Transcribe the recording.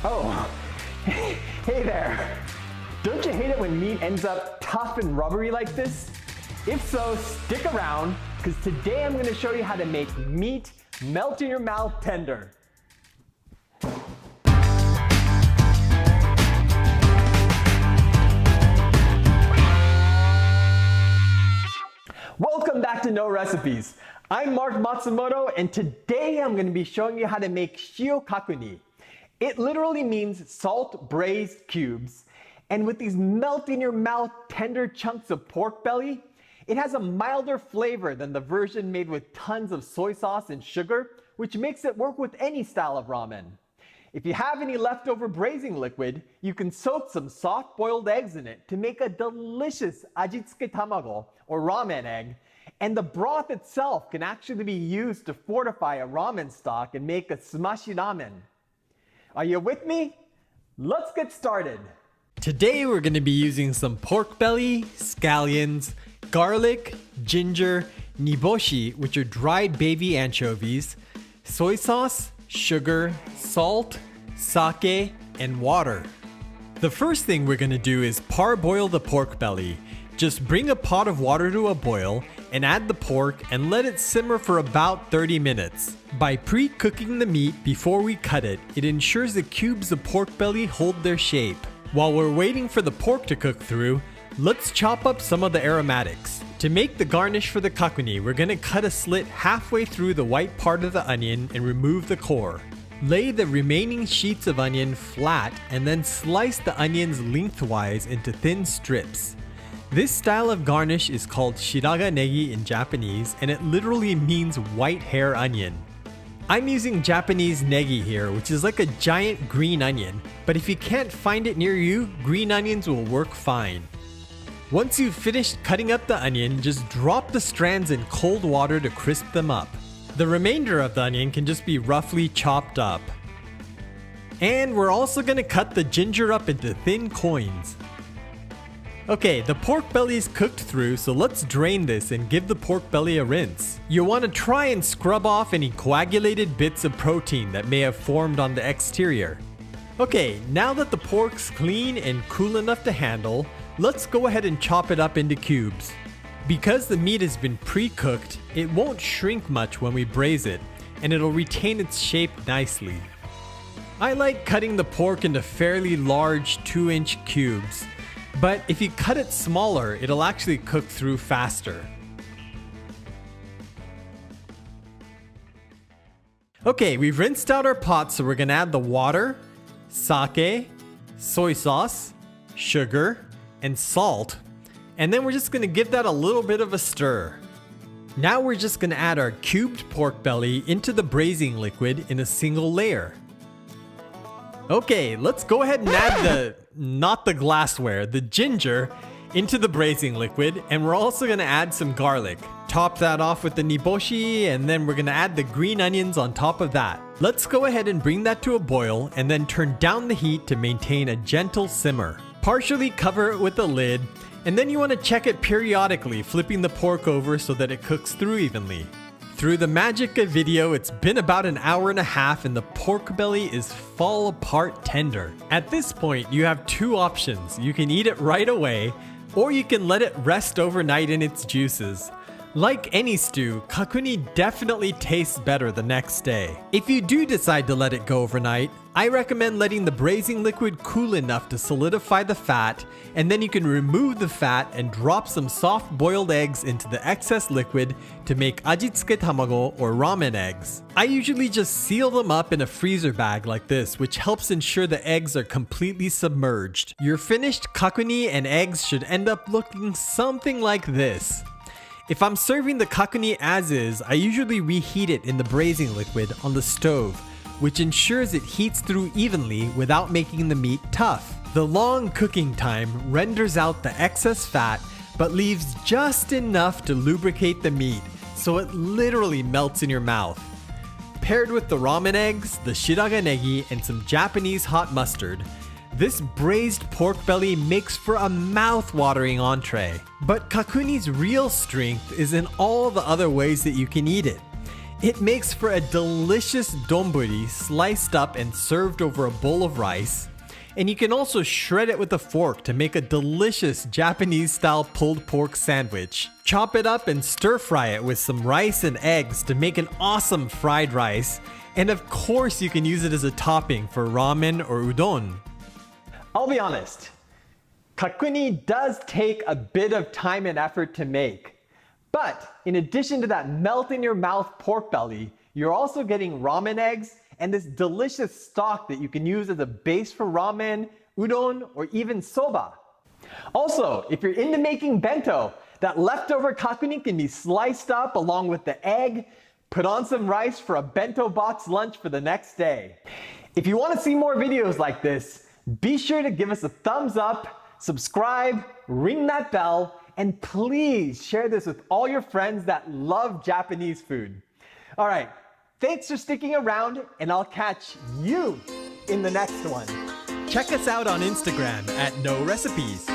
Oh, hey there. Don't you hate it when meat ends up tough and rubbery like this? If so, stick around, because today I'm going to show you how to make meat melt in your mouth tender. Welcome back to No Recipes. I'm Mark Matsumoto, and today I'm going to be showing you how to make Kakuni. It literally means salt braised cubes. And with these melt in your mouth tender chunks of pork belly, it has a milder flavor than the version made with tons of soy sauce and sugar, which makes it work with any style of ramen. If you have any leftover braising liquid, you can soak some soft boiled eggs in it to make a delicious Ajitsuke Tamago or ramen egg. And the broth itself can actually be used to fortify a ramen stock and make a smashi ramen. Are you with me? Let's get started. Today we're going to be using some pork belly, scallions, garlic, ginger, niboshi, which are dried baby anchovies, soy sauce, sugar, salt, sake, and water. The first thing we're going to do is parboil the pork belly. Just bring a pot of water to a boil and add the pork and let it simmer for about 30 minutes. By pre-cooking the meat before we cut it, it ensures the cubes of pork belly hold their shape. While we're waiting for the pork to cook through, let's chop up some of the aromatics. To make the garnish for the kakuni, we're going to cut a slit halfway through the white part of the onion and remove the core. Lay the remaining sheets of onion flat and then slice the onions lengthwise into thin strips. This style of garnish is called shiraga negi in Japanese, and it literally means white hair onion. I'm using Japanese negi here, which is like a giant green onion, but if you can't find it near you, green onions will work fine. Once you've finished cutting up the onion, just drop the strands in cold water to crisp them up. The remainder of the onion can just be roughly chopped up. And we're also going to cut the ginger up into thin coins. Okay, the pork belly is cooked through, so let's drain this and give the pork belly a rinse. You'll want to try and scrub off any coagulated bits of protein that may have formed on the exterior. Okay, now that the pork's clean and cool enough to handle, let's go ahead and chop it up into cubes. Because the meat has been pre-cooked, it won't shrink much when we braise it, and it'll retain its shape nicely. I like cutting the pork into fairly large 2-inch cubes. But if you cut it smaller, it'll actually cook through faster. Okay, we've rinsed out our pot, so we're gonna add the water, sake, soy sauce, sugar, and salt. And then we're just gonna give that a little bit of a stir. Now we're just gonna add our cubed pork belly into the braising liquid in a single layer. Okay, let's go ahead and add not the glassware, the ginger into the braising liquid, and we're also going to add some garlic. Top that off with the niboshi, and then we're going to add the green onions on top of that. Let's go ahead and bring that to a boil and then turn down the heat to maintain a gentle simmer. Partially cover it with a lid, and then you want to check it periodically, flipping the pork over so that it cooks through evenly. Through the magic of video, it's been about an hour and a half and the pork belly is fall apart tender. At this point, you have two options. You can eat it right away, or you can let it rest overnight in its juices. Like any stew, kakuni definitely tastes better the next day. If you do decide to let it go overnight, I recommend letting the braising liquid cool enough to solidify the fat, and then you can remove the fat and drop some soft boiled eggs into the excess liquid to make Ajitsuke Tamago or ramen eggs. I usually just seal them up in a freezer bag like this, which helps ensure the eggs are completely submerged. Your finished kakuni and eggs should end up looking something like this. If I'm serving the kakuni as is, I usually reheat it in the braising liquid on the stove, which ensures it heats through evenly without making the meat tough. The long cooking time renders out the excess fat, but leaves just enough to lubricate the meat, so it literally melts in your mouth. Paired with the ramen eggs, the shiraga negi, and some Japanese hot mustard, this braised pork belly makes for a mouth-watering entree. But kakuni's real strength is in all the other ways that you can eat it. It makes for a delicious donburi sliced up and served over a bowl of rice. And you can also shred it with a fork to make a delicious Japanese-style pulled pork sandwich. Chop it up and stir-fry it with some rice and eggs to make an awesome fried rice. And of course, you can use it as a topping for ramen or udon. I'll be honest, Kakuni does take a bit of time and effort to make. But in addition to that melt-in-your-mouth pork belly, you're also getting ramen eggs and this delicious stock that you can use as a base for ramen, udon, or even soba. Also, if you're into making bento, that leftover kakuni can be sliced up along with the egg, put on some rice for a bento box lunch for the next day. If you want to see more videos like this, be sure to give us a thumbs up, subscribe, ring that bell, and please share this with all your friends that love Japanese food. All right, thanks for sticking around, and I'll catch you in the next one. Check us out on Instagram at No Recipes.